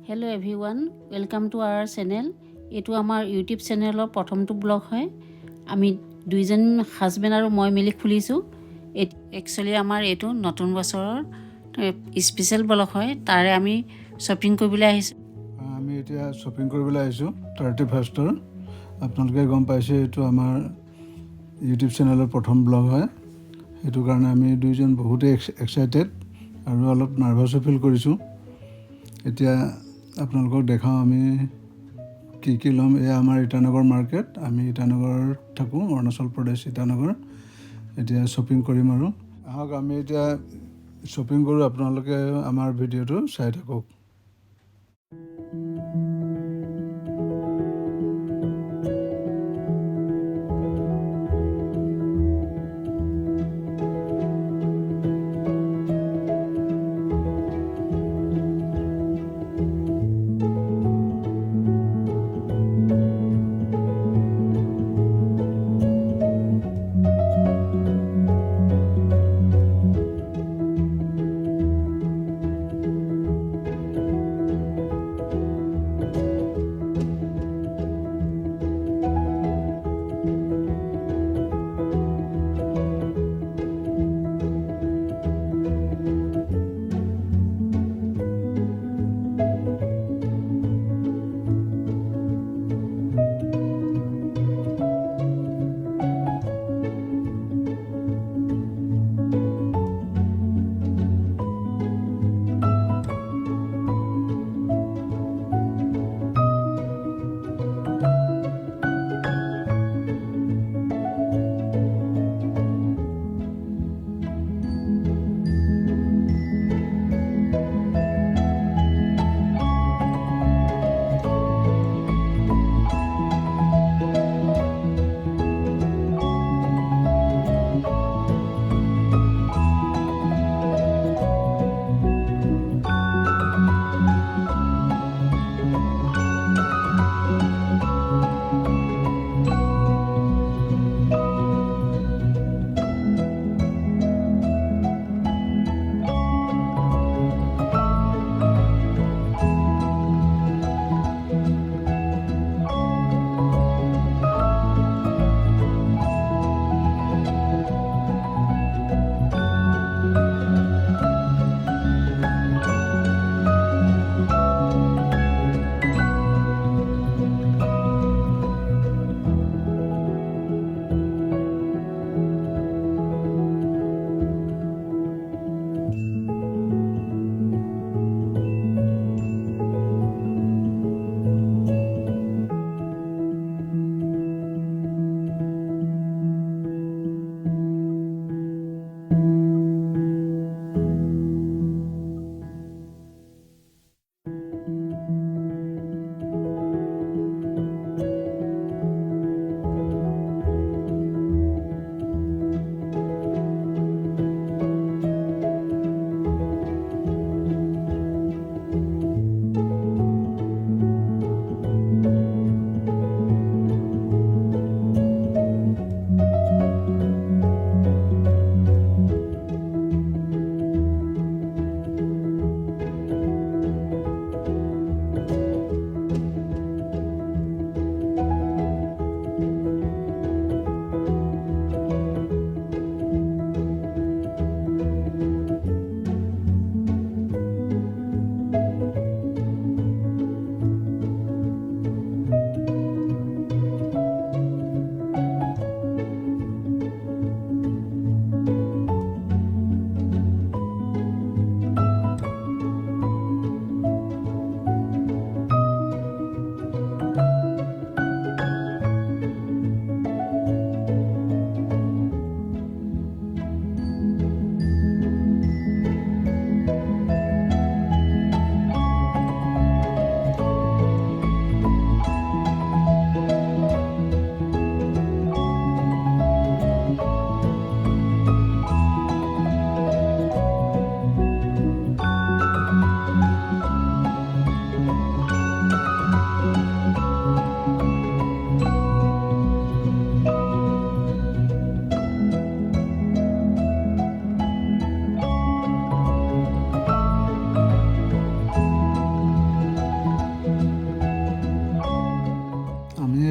Hello' everyone, welcome to our channel. এইটো আমাৰ YouTube চেনেলৰ প্ৰথমটো ব্লগ হয়। আমি দুইজন হাজবেণ্ড আৰু মই মিলি খুলিছোঁ। একচুৱেলি আমাৰ এইটো নতুন বছৰৰ স্পেচিয়েল ব্লগ হয়। তাৰে আমি শ্বপিং কৰিবলৈ আহিছোঁ। আমি এতিয়া শ্বপিং কৰিবলৈ আহিছোঁ 31ৰ। আপোনালোকে গম পাইছে এইটো আমাৰ ইউটিউব চেনেলৰ প্ৰথম ব্লগ হয়। সেইটো কাৰণে আমি দুইজন বহুতেই এক্সাইটেড আৰু অলপ নাৰ্ভাছো ফিল কৰিছোঁ। এতিয়া আপোনালোকক দেখাওঁ আমি কি ল'ম। এয়া আমাৰ ইটানগৰ মাৰ্কেট। আমি ইটানগৰত থাকোঁ, অৰুণাচল প্ৰদেশ ইটানগৰ। এতিয়া শ্বপিং কৰিম আৰু আহক আমি এতিয়া শ্বপিং কৰোঁ। আপোনালোকে আমাৰ ভিডিঅ'টো চাই থাকক।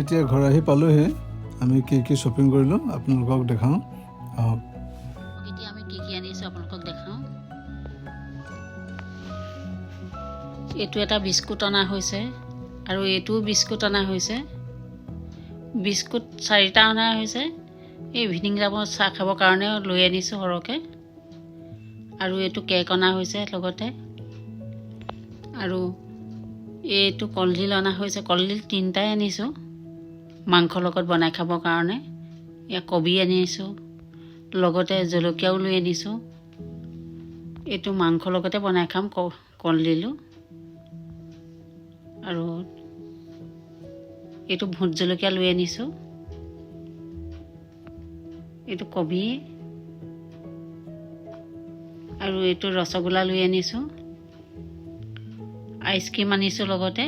এতিয়া ঘৰ আহি পালোহি আমি কি শ্বপিং কৰিলোঁ আপোনালোকক দেখাওঁ আহক এতিয়া আমি কি আনিছোঁ আপোনালোকক দেখাওঁ এইটো এটা বিস্কুট অনা হৈছে আৰু এইটো বিস্কুট অনা হৈছে বিস্কুট 4টা অনা হৈছে এই ইভিনিং টাইমত চাহ খাবৰ কাৰণে লৈ আনিছোঁ সৰহকৈ আৰু এইটো কেক অনা হৈছে লগতে আৰু এইটো কলডিল অনা হৈছে কলডিল 3টাই আনিছোঁ মাংসৰ লগত বনাই খাবৰ কাৰণে এয়া কবি আনিছোঁ লগতে জলকীয়াও লৈ আনিছোঁ এইটো মাংসৰ লগতে বনাই খাম কলডিলো আৰু এইটো ভোট জলকীয়া লৈ আনিছোঁ এইটো কবি আৰু এইটো ৰসগোল্লা লৈ আনিছোঁ আইচক্ৰীম আনিছোঁ লগতে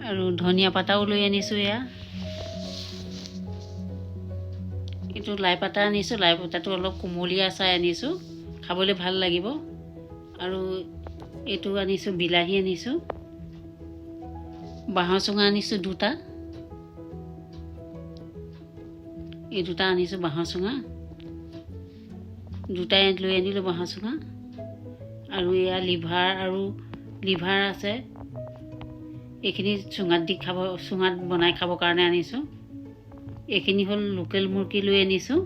আৰু ধনিয়া পাতাও লৈ আনিছোঁ এয়া এইটো লাই পাতা আনিছোঁ লাই পাতাটো অলপ কুমলীয়া চাই আনিছোঁ খাবলৈ ভাল লাগিব আৰু এইটো আনিছোঁ বিলাহী আনিছোঁ বাঁহৰ চুঙা আনিছোঁ 2টা এই 2টা আনিছোঁ বাঁহৰ চুঙা 2টাই লৈ আনিলোঁ বাঁহৰ চুঙা আৰু এয়া লিভাৰ আছে এইখিনি চুঙাত বনাই খাবৰ কাৰণে আনিছোঁ এইখিনি হ'ল লোকেল মুৰ্গী লৈ আনিছোঁ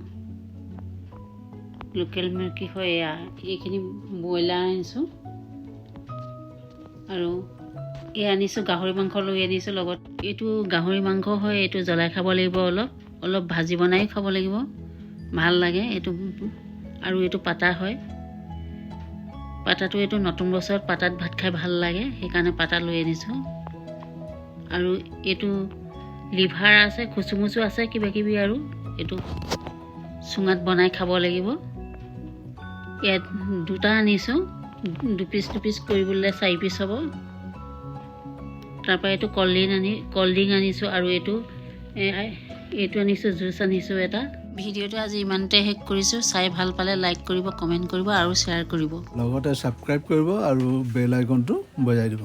লোকেল মুৰ্গী হয় এয়া এইখিনি ব্ৰইলাৰ আনিছোঁ আৰু এয়া আনিছোঁ গাহৰি মাংস লৈ আনিছোঁ লগত এইটো গাহৰি মাংস হয় এইটো জ্বলাই খাব লাগিব অলপ ভাজি বনাই খাব লাগিব ভাল লাগে এইটো আৰু এইটো পাতা হয় পাতাটো এইটো নতুন বছৰত পাতাত ভাত খাই ভাল লাগে সেইকাৰণে পাতা লৈ আনিছোঁ আৰু এইটো লিভাৰ আছে খুচুমুচু আছে কিবাকিবি আৰু এইটো চুঙাত বনাই খাব লাগিব ইয়াত 2টা আনিছোঁ 2 পিচ কৰিবলৈ 4 পিচ হ'ব তাৰপৰা এইটো কলডিং আনিছোঁ আৰু এইটো আনিছোঁ জুচ আনিছোঁ এটা ভিডিঅ'টো আজি ইমানতে শেষ কৰিছোঁ চাই ভাল পালে লাইক কৰিব কমেণ্ট কৰিব আৰু শ্বেয়াৰ কৰিব লগতে ছাবস্ক্ৰাইব কৰিব আৰু বেল আইকনটো বজাই দিব